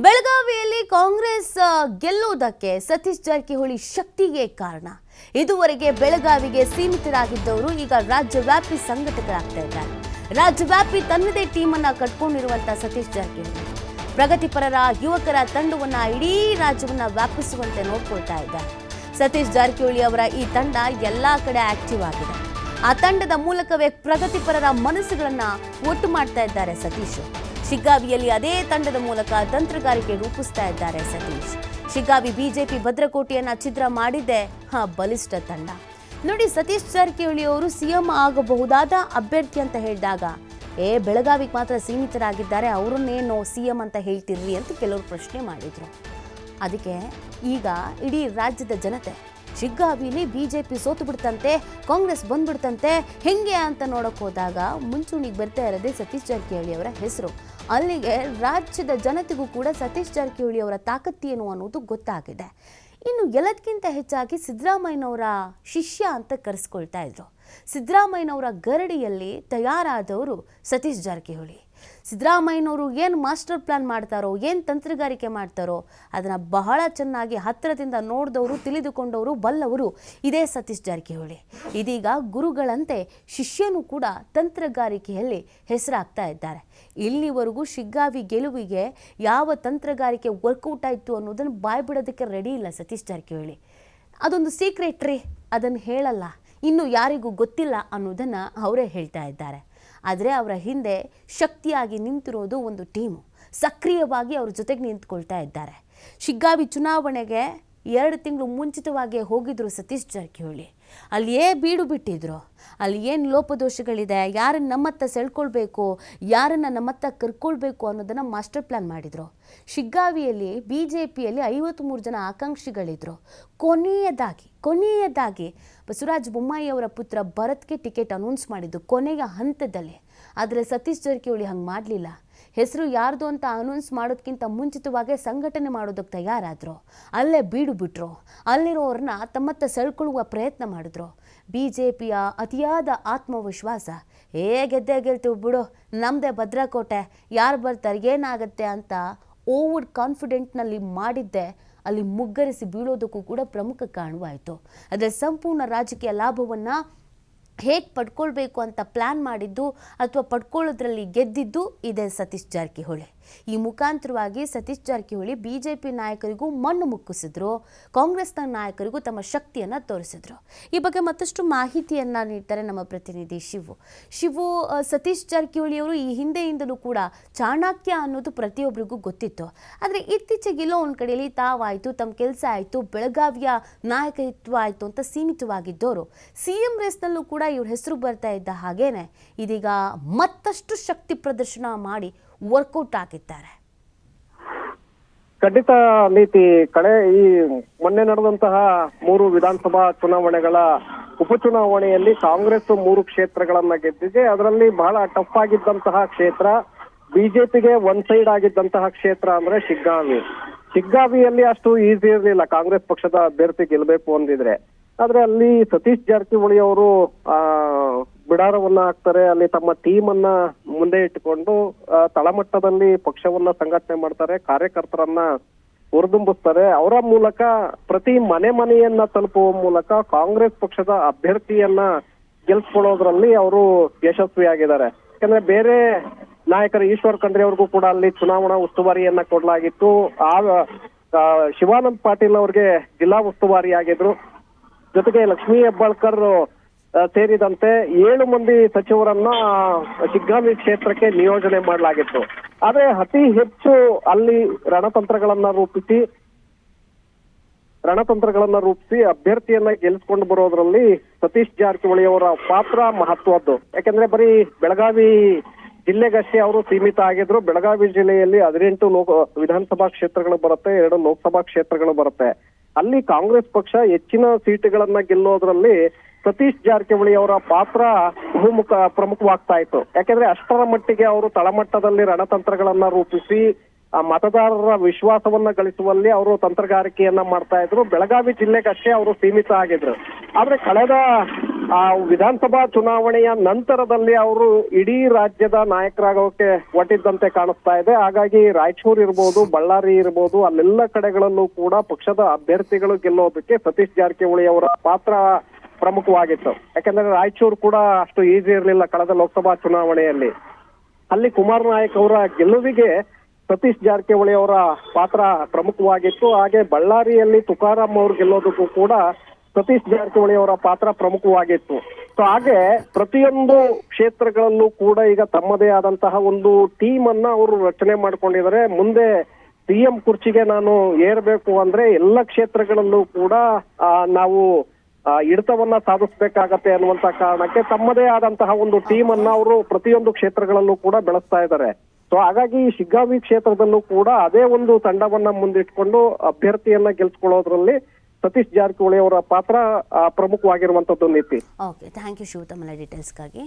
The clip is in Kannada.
ಬೆಳಗಾವಿಯಲ್ಲಿ ಕಾಂಗ್ರೆಸ್ ಗೆಲ್ಲುವುದಕ್ಕೆ ಸತೀಶ್ ಜಾರಕಿಹೊಳಿ ಶಕ್ತಿಗೆ ಕಾರಣ. ಇದುವರೆಗೆ ಬೆಳಗಾವಿಗೆ ಸೀಮಿತರಾಗಿದ್ದವರು ಈಗ ರಾಜ್ಯವ್ಯಾಪಿ ಸಂಘಟಕರಾಗ್ತಾ ಇದ್ದಾರೆ. ರಾಜ್ಯವ್ಯಾಪಿ ತನ್ನದೇ ಟೀಮ್ ಅನ್ನ ಕಟ್ಕೊಂಡಿರುವಂತಹ ಸತೀಶ್ ಜಾರಕಿಹೊಳಿ ಪ್ರಗತಿಪರರ ಯುವಕರ ತಂಡವನ್ನ ಇಡೀ ರಾಜ್ಯವನ್ನ ವ್ಯಾಪಿಸುವಂತೆ ನೋಡ್ಕೊಳ್ತಾ ಇದ್ದಾರೆ. ಸತೀಶ್ ಜಾರಕಿಹೊಳಿ ಅವರ ಈ ತಂಡ ಎಲ್ಲಾ ಕಡೆ ಆಕ್ಟಿವ್ ಆಗಿದೆ. ಆ ತಂಡದ ಮೂಲಕವೇ ಪ್ರಗತಿಪರರ ಮನಸ್ಸುಗಳನ್ನ ಒಟ್ಟು ಮಾಡ್ತಾ ಇದ್ದಾರೆ ಸತೀಶ್. ಶಿಗ್ಗಾವಿಯಲ್ಲಿ ಅದೇ ತಂಡದ ಮೂಲಕ ತಂತ್ರಗಾರಿಕೆ ರೂಪಿಸ್ತಾ ಇದ್ದಾರೆ ಸತೀಶ್. ಶಿಗ್ಗಾವಿ ಬಿಜೆಪಿ ಭದ್ರಕೋಟೆಯನ್ನ ಛಿದ್ರ ಮಾಡಿದ್ದೆ ಬಲಿಷ್ಠ ತಂಡ. ನೋಡಿ, ಸತೀಶ್ ಜಾರಕಿಹೊಳಿ ಅವರು ಸಿಎಂ ಆಗಬಹುದಾದ ಅಭ್ಯರ್ಥಿ ಅಂತ ಹೇಳಿದಾಗ ಬೆಳಗಾವಿಗೆ ಮಾತ್ರ ಸೀಮಿತರಾಗಿದ್ದಾರೆ, ಅವರನ್ನೇನೋ ಸಿಎಂ ಅಂತ ಹೇಳ್ತಿರ್ರಿ ಅಂತ ಕೆಲವರು ಪ್ರಶ್ನೆ ಮಾಡಿದ್ರು. ಅದಕ್ಕೆ ಈಗ ಇಡೀ ರಾಜ್ಯದ ಜನತೆ ಶಿಗ್ಗಾವಿಲಿ ಬಿಜೆಪಿ ಸೋತು ಬಿಡ್ತಂತೆ, ಕಾಂಗ್ರೆಸ್ ಬಂದ್ಬಿಡ್ತಂತೆ ಹೆಂಗೆ ಅಂತ ನೋಡಕ್ ಹೋದಾಗ ಮುಂಚೂಣಿಗೆ ಬರ್ತಾ ಇರೋದೇ ಸತೀಶ್ ಜಾರಕಿಹೊಳಿ ಅವರ ಹೆಸರು. ಅಲ್ಲಿಗೆ ರಾಜ್ಯದ ಜನತೆಗೂ ಕೂಡ ಸತೀಶ್ ಜಾರಕಿಹೊಳಿ ಅವರ ತಾಕತ್ತೇನು ಅನ್ನೋದು ಗೊತ್ತಾಗಿದೆ. ಇನ್ನು ಎಲ್ಲದಕ್ಕಿಂತ ಹೆಚ್ಚಾಗಿ ಸಿದ್ದರಾಮಯ್ಯನವರ ಶಿಷ್ಯ ಅಂತ ಕರೆಸ್ಕೊಳ್ತಾ ಇದ್ರು. ಸಿದ್ದರಾಮಯ್ಯನವರ ಗರಡಿಯಲ್ಲಿ ತಯಾರಾದವರು ಸತೀಶ್ ಜಾರಕಿಹೊಳಿ. ಸಿದ್ದರಾಮಯ್ಯನವರು ಏನು ಮಾಸ್ಟರ್ ಪ್ಲಾನ್ ಮಾಡ್ತಾರೋ, ಏನು ತಂತ್ರಗಾರಿಕೆ ಮಾಡ್ತಾರೋ ಅದನ್ನು ಬಹಳ ಚೆನ್ನಾಗಿ ಹತ್ತಿರದಿಂದ ನೋಡಿದವರು, ತಿಳಿದುಕೊಂಡವರು, ಬಲ್ಲವರು ಇದೇ ಸತೀಶ್ ಜಾರಕಿಹೊಳಿ. ಇದೀಗ ಗುರುಗಳಂತೆ ಶಿಷ್ಯನೂ ಕೂಡ ತಂತ್ರಗಾರಿಕೆಯಲ್ಲಿ ಹೆಸರಾಗ್ತಾ ಇದ್ದಾರೆ. ಇಲ್ಲಿವರೆಗೂ ಶಿಗ್ಗಾವಿ ಗೆಲುವಿಗೆ ಯಾವ ತಂತ್ರಗಾರಿಕೆ ವರ್ಕೌಟ್ ಆಯಿತು ಅನ್ನೋದನ್ನು ಬಾಯ್ ಬಿಡೋದಕ್ಕೆ ರೆಡಿ ಇಲ್ಲ ಸತೀಶ್ ಜಾರಕಿಹೊಳಿ. ಅದೊಂದು ಸೀಕ್ರೆಟ್ ರೀ, ಅದನ್ನು ಹೇಳಲ್ಲ, ಇನ್ನು ಯಾರಿಗೂ ಗೊತ್ತಿಲ್ಲ ಅನ್ನೋದನ್ನು ಅವರೇ ಹೇಳ್ತಾ ಇದ್ದಾರೆ. ಆದರೆ ಅವರ ಹಿಂದೆ ಶಕ್ತಿಯಾಗಿ ನಿಂತಿರೋದು ಒಂದು ಟೀಮು. ಸಕ್ರಿಯವಾಗಿ ಅವ್ರ ಜೊತೆಗೆ ನಿಂತ್ಕೊಳ್ತಾ ಇದ್ದಾರೆ. ಶಿಗ್ಗಾವಿ ಚುನಾವಣೆಗೆ 2 ತಿಂಗಳು ಮುಂಚಿತವಾಗಿ ಹೋಗಿದ್ರು ಸತೀಶ್ ಜಾರಕಿಹೊಳಿ. ಅಲ್ಲಿ ಬೀಡು ಬಿಟ್ಟಿದ್ರು. ಅಲ್ಲಿ ಏನು ಲೋಪದೋಷಗಳಿದೆ, ಯಾರನ್ನು ನಮ್ಮತ್ತ ಸೆಳ್ಕೊಳ್ಬೇಕು, ಯಾರನ್ನು ನಮ್ಮತ್ತ ಕರ್ಕೊಳ್ಬೇಕು ಅನ್ನೋದನ್ನು ಮಾಸ್ಟರ್ ಪ್ಲಾನ್ ಮಾಡಿದರು. ಶಿಗ್ಗಾವಿಯಲ್ಲಿ BJPಯಲ್ಲಿ 53 ಜನ ಆಕಾಂಕ್ಷಿಗಳಿದ್ರು. ಕೊನೆಯದಾಗಿ ಬಸವರಾಜ ಬೊಮ್ಮಾಯಿ ಅವರ ಪುತ್ರ ಭರತ್ಗೆ ಟಿಕೆಟ್ ಅನೌನ್ಸ್ ಮಾಡಿದ್ದು ಕೊನೆಯ ಹಂತದಲ್ಲಿ. ಆದರೆ ಸತೀಶ್ ಜಾರಕಿಹೊಳಿ ಹಂಗೆ ಮಾಡಲಿಲ್ಲ. ಹೆಸರು ಯಾರ್ದು ಅಂತ ಅನೌನ್ಸ್ ಮಾಡೋದಕ್ಕಿಂತ ಮುಂಚಿತವಾಗಿ ಸಂಘಟನೆ ಮಾಡೋದಕ್ಕೆ ತಯಾರಾದರು. ಅಲ್ಲೇ ಬೀಡು ಬಿಟ್ಟರು. ಅಲ್ಲಿರೋರನ್ನ ತಮ್ಮತ್ತ ಸೆಳ್ಕೊಳ್ಳುವ ಪ್ರಯತ್ನ ಮಾಡಿದ್ರು. BJPಯ ಅತಿಯಾದ ಆತ್ಮವಿಶ್ವಾಸ, ಗೆದ್ದೇ ಗೆಲ್ತೀವಿ ಬಿಡು, ನಮ್ಮದೇ ಭದ್ರಕೋಟೆ, ಯಾರು ಬರ್ತಾರೆ, ಏನಾಗುತ್ತೆ ಅಂತ ಓವರ್ ಕಾನ್ಫಿಡೆಂಟ್ನಲ್ಲಿ ಮಾಡಿದ್ದೆ ಅಲ್ಲಿ ಮುಗ್ಗರಿಸಿ ಬೀಳೋದಕ್ಕೂ ಕೂಡ ಪ್ರಮುಖ ಕಾರಣವಾಯಿತು. ಆದರೆ ಸಂಪೂರ್ಣ ರಾಜಕೀಯ ಲಾಭವನ್ನು ಹೇಗೆ ಪಡ್ಕೊಳ್ಬೇಕು ಅಂತ ಪ್ಲ್ಯಾನ್ ಮಾಡಿದ್ದು ಅಥವಾ ಪಡ್ಕೊಳ್ಳೋದ್ರಲ್ಲಿ ಗೆದ್ದಿದ್ದು ಇದೇ ಸತೀಶ್ ಜಾರಕಿಹೊಳಿ. ಈ ಮುಖಾಂತರವಾಗಿ ಸತೀಶ್ ಜಾರಕಿಹೊಳಿ BJP ನಾಯಕರಿಗೂ ಮಣ್ಣು ಮುಕ್ಕಿಸಿದ್ರು, ಕಾಂಗ್ರೆಸ್ನ ನಾಯಕರಿಗೂ ತಮ್ಮ ಶಕ್ತಿಯನ್ನು ತೋರಿಸಿದ್ರು. ಈ ಬಗ್ಗೆ ಮತ್ತಷ್ಟು ಮಾಹಿತಿಯನ್ನು ನೀಡ್ತಾರೆ ನಮ್ಮ ಪ್ರತಿನಿಧಿ ಶಿವು. ಸತೀಶ್ ಜಾರಕಿಹೊಳಿಯವರು ಈ ಹಿಂದೆಯಿಂದಲೂ ಕೂಡ ಚಾಣಕ್ಯ ಅನ್ನೋದು ಪ್ರತಿಯೊಬ್ಬರಿಗೂ ಗೊತ್ತಿತ್ತು. ಆದರೆ ಇತ್ತೀಚೆಗೆ ಎಲ್ಲೋ ಒಂದು ಕಡೆಯಲ್ಲಿ ತಾವಾಯಿತು, ತಮ್ಮ ಕೆಲಸ ಆಯಿತು, ಬೆಳಗಾವಿಯ ನಾಯಕತ್ವ ಆಯಿತು ಅಂತ ಸೀಮಿತವಾಗಿದ್ದವರು CM ರೇಸ್ನಲ್ಲೂ ಕೂಡ ಇವ್ರ ಹೆಸರು ಬರ್ತಾ ಇದ್ದ ಹಾಗೇನೆ ಇದೀಗ ಮತ್ತಷ್ಟು ಶಕ್ತಿ ಪ್ರದರ್ಶನ ಮಾಡಿ ವರ್ಕೌಟ್ ಆಗಿದ್ದಾರೆ. ಖಂಡಿತ ನೀತಿ ಈ ಮೊನ್ನೆ ನಡೆದಂತಹ 3 ವಿಧಾನಸಭಾ ಚುನಾವಣೆಗಳ ಉಪಚುನಾವಣೆಯಲ್ಲಿ ಕಾಂಗ್ರೆಸ್ 3 ಕ್ಷೇತ್ರಗಳನ್ನ ಗೆದ್ದಿದೆ. ಅದರಲ್ಲಿ ಬಹಳ ಟಫ್ ಆಗಿದ್ದಂತಹ ಕ್ಷೇತ್ರ, BJPಗೆ ಒನ್ ಸೈಡ್ ಆಗಿದ್ದಂತಹ ಕ್ಷೇತ್ರ ಅಂದ್ರೆ ಶಿಗ್ಗಾವಿಯಲ್ಲಿ ಅಷ್ಟು ಈಸಿ ಇರಲಿಲ್ಲ ಕಾಂಗ್ರೆಸ್ ಪಕ್ಷದ ಅಭ್ಯರ್ಥಿ ಗೆಲ್ಲಬೇಕು ಅಂದಿದ್ರೆ. ಆದ್ರೆ ಅಲ್ಲಿ ಸತೀಶ್ ಜಾರಕಿಹೊಳಿ ಅವರು ಬಿಡಾರವನ್ನ ಹಾಕ್ತಾರೆ. ಅಲ್ಲಿ ತಮ್ಮ ಟೀಮ್ ಅನ್ನ ಮುಂದೆ ಇಟ್ಟುಕೊಂಡು ತಳಮಟ್ಟದಲ್ಲಿ ಪಕ್ಷವನ್ನ ಸಂಘಟನೆ ಮಾಡ್ತಾರೆ, ಕಾರ್ಯಕರ್ತರನ್ನ ಹುರಿದುಂಬಿಸ್ತಾರೆ. ಅವರ ಮೂಲಕ ಪ್ರತಿ ಮನೆಯನ್ನ ತಲುಪುವ ಮೂಲಕ ಕಾಂಗ್ರೆಸ್ ಪಕ್ಷದ ಅಭ್ಯರ್ಥಿಯನ್ನ ಗೆಲ್ಸ್ಕೊಳ್ಳೋದ್ರಲ್ಲಿ ಅವರು ಯಶಸ್ವಿಯಾಗಿದ್ದಾರೆ. ಯಾಕಂದ್ರೆ ಬೇರೆ ನಾಯಕರು ಈಶ್ವರ್ ಖಂಡ್ರೆ ಅವ್ರಿಗೂ ಕೂಡ ಅಲ್ಲಿ ಚುನಾವಣಾ ಉಸ್ತುವಾರಿಯನ್ನ ಕೊಡ್ಲಾಗಿತ್ತು. ಶಿವಾನಂದ್ ಪಾಟೀಲ್ ಅವ್ರಿಗೆ ಜಿಲ್ಲಾ ಉಸ್ತುವಾರಿ ಆಗಿದ್ರು. ಜೊತೆಗೆ ಲಕ್ಷ್ಮೀ ಹೆಬ್ಬಾಳ್ಕರ್ ಸೇರಿದಂತೆ 7 ಮಂದಿ ಸಚಿವರನ್ನ ಶಿಗ್ಗಾವಿ ಕ್ಷೇತ್ರಕ್ಕೆ ನಿಯೋಜನೆ ಮಾಡಲಾಗಿತ್ತು. ಆದ್ರೆ ಅತಿ ಹೆಚ್ಚು ಅಲ್ಲಿ ರಣತಂತ್ರಗಳನ್ನ ರೂಪಿಸಿ ಅಭ್ಯರ್ಥಿಯನ್ನ ಗೆಲ್ಸ್ಕೊಂಡು ಬರೋದ್ರಲ್ಲಿ ಸತೀಶ್ ಜಾರಕಿಹೊಳಿ ಅವರ ಪಾತ್ರ ಮಹತ್ವದ್ದು. ಯಾಕಂದ್ರೆ ಬರೀ ಬೆಳಗಾವಿ ಜಿಲ್ಲೆಗಷ್ಟೇ ಅವರು ಸೀಮಿತ ಆಗಿದ್ರು. ಬೆಳಗಾವಿ ಜಿಲ್ಲೆಯಲ್ಲಿ 18 ವಿಧಾನಸಭಾ ಕ್ಷೇತ್ರಗಳು ಬರುತ್ತೆ, 2 ಲೋಕಸಭಾ ಕ್ಷೇತ್ರಗಳು ಬರುತ್ತೆ. ಅಲ್ಲಿ ಕಾಂಗ್ರೆಸ್ ಪಕ್ಷ ಹೆಚ್ಚಿನ ಸೀಟುಗಳನ್ನ ಗೆಲ್ಲೋದ್ರಲ್ಲಿ ಸತೀಶ್ ಜಾರಕಿಹೊಳಿ ಅವರ ಪಾತ್ರ ಪ್ರಮುಖವಾಗ್ತಾ ಇತ್ತು. ಯಾಕೆಂದ್ರೆ ಅಷ್ಟರ ಮಟ್ಟಿಗೆ ಅವರು ತಳಮಟ್ಟದಲ್ಲಿ ರಣತಂತ್ರಗಳನ್ನ ರೂಪಿಸಿ ಮತದಾರರ ವಿಶ್ವಾಸವನ್ನ ಗಳಿಸುವಲ್ಲಿ ಅವರು ತಂತ್ರಗಾರಿಕೆಯನ್ನ ಮಾಡ್ತಾ ಇದ್ರು. ಬೆಳಗಾವಿ ಜಿಲ್ಲೆಗಷ್ಟೇ ಅವರು ಸೀಮಿತ ಆಗಿದ್ರು. ಆದ್ರೆ ಕಳೆದ ಆ ವಿಧಾನಸಭಾ ಚುನಾವಣೆಯ ನಂತರದಲ್ಲಿ ಅವರು ಇಡೀ ರಾಜ್ಯದ ನಾಯಕರಾಗೋಕೆ ಹೊಟ್ಟಿದ್ದಂತೆ ಕಾಣಿಸ್ತಾ ಇದೆ. ಹಾಗಾಗಿ ರಾಯಚೂರು ಇರ್ಬೋದು, ಬಳ್ಳಾರಿ ಇರ್ಬೋದು, ಅಲ್ಲೆಲ್ಲ ಕಡೆಗಳಲ್ಲೂ ಕೂಡ ಪಕ್ಷದ ಅಭ್ಯರ್ಥಿಗಳು ಗೆಲ್ಲೋದಕ್ಕೆ ಸತೀಶ್ ಜಾರಕಿಹೊಳಿ ಅವರ ಪಾತ್ರ ಪ್ರಮುಖವಾಗಿತ್ತು. ಯಾಕಂದ್ರೆ ರಾಯಚೂರು ಕೂಡ ಅಷ್ಟು ಈಸಿ ಇರಲಿಲ್ಲ ಕಳೆದ ಲೋಕಸಭಾ ಚುನಾವಣೆಯಲ್ಲಿ. ಅಲ್ಲಿ ಕುಮಾರ್ ನಾಯಕ್ ಅವರ ಗೆಲುವಿಗೆ ಸತೀಶ್ ಜಾರಕಿಹೊಳಿ ಅವರ ಪಾತ್ರ ಪ್ರಮುಖವಾಗಿತ್ತು. ಹಾಗೆ ಬಳ್ಳಾರಿಯಲ್ಲಿ ತುಕಾರಾಂ ಅವರು ಗೆಲ್ಲೋದಕ್ಕೂ ಕೂಡ ಸತೀಶ್ ಜಾರಕಿಹೊಳಿ ಅವರ ಪಾತ್ರ ಪ್ರಮುಖವಾಗಿತ್ತು. ಸೊ ಹಾಗೆ ಪ್ರತಿಯೊಂದು ಕ್ಷೇತ್ರಗಳಲ್ಲೂ ಕೂಡ ಈಗ ತಮ್ಮದೇ ಆದಂತಹ ಒಂದು ಟೀಮ್ ಅನ್ನ ಅವರು ರಚನೆ ಮಾಡ್ಕೊಂಡಿದ್ದಾರೆ. ಮುಂದೆ ಸಿಎಂ ಕುರ್ಚಿಗೆ ನಾನು ಏರ್ಬೇಕು ಅಂದ್ರೆ ಎಲ್ಲ ಕ್ಷೇತ್ರಗಳಲ್ಲೂ ಕೂಡ ನಾವು ಹಿಡಿತವನ್ನ ಸಾಧಿಸಬೇಕಾಗತ್ತೆ ಅನ್ನುವಂತ ಕಾರಣಕ್ಕೆ ತಮ್ಮದೇ ಆದಂತಹ ಒಂದು ಟೀಮ್ ಅನ್ನ ಅವರು ಪ್ರತಿಯೊಂದು ಕ್ಷೇತ್ರಗಳಲ್ಲೂ ಕೂಡ ಬೆಳೆಸ್ತಾ ಇದ್ದಾರೆ. ಸೊ ಹಾಗಾಗಿ ಶಿಗ್ಗಾವಿ ಕ್ಷೇತ್ರದಲ್ಲೂ ಕೂಡ ಅದೇ ಒಂದು ತಂಡವನ್ನ ಮುಂದಿಟ್ಕೊಂಡು ಅಭ್ಯರ್ಥಿಯನ್ನ ಗೆಲ್ಸ್ಕೊಳ್ಳೋದ್ರಲ್ಲಿ ಸತೀಶ್ ಜಾರಕಿಹೊಳಿ ಅವರ ಪಾತ್ರ ಪ್ರಮುಖವಾಗಿರುವಂತದ್ದು ನೀತಿ. ಓಕೆ, ಥ್ಯಾಂಕ್ ಯು ಶಿವ ತಮ್ಮ ಡೀಟೇಲ್ಸ್ಗಾಗಿ.